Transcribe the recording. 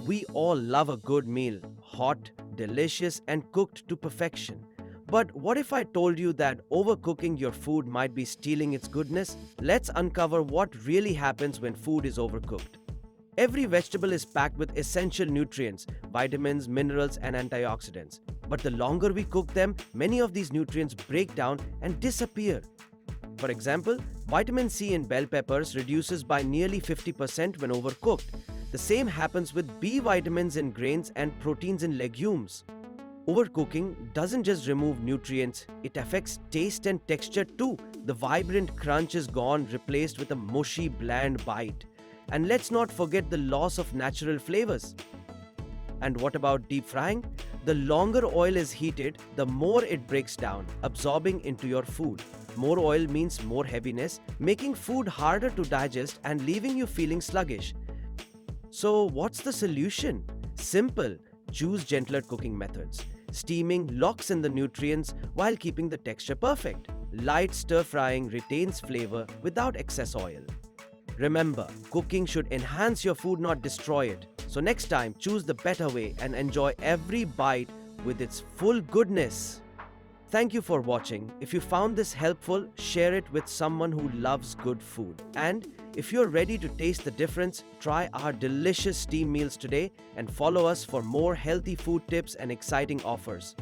We all love a good meal, hot, delicious, and cooked to perfection. But what if I told you that overcooking your food might be stealing its goodness? Let's uncover what really happens when food is overcooked. Every vegetable is packed with essential nutrients, vitamins, minerals, and antioxidants. But the longer we cook them, many of these nutrients break down and disappear. For example, vitamin C in bell peppers reduces by nearly 50% when overcooked. The same happens with B vitamins in grains and proteins in legumes. Overcooking doesn't just remove nutrients, it affects taste and texture too. The vibrant crunch is gone, replaced with a mushy, bland bite. And let's not forget the loss of natural flavors. And what about deep frying? The longer oil is heated, the more it breaks down, absorbing into your food. More oil means more heaviness, making food harder to digest and leaving you feeling sluggish. So, what's the solution? Simple. Choose gentler cooking methods. Steaming locks in the nutrients while keeping the texture perfect. Light stir frying retains flavor without excess oil. Remember, cooking should enhance your food, not destroy it. So next time, choose the better way and enjoy every bite with its full goodness. Thank you for watching. If you found this helpful, share it with someone who loves good food. And if you're ready to taste the difference, try our delicious steam meals today and follow us for more healthy food tips and exciting offers.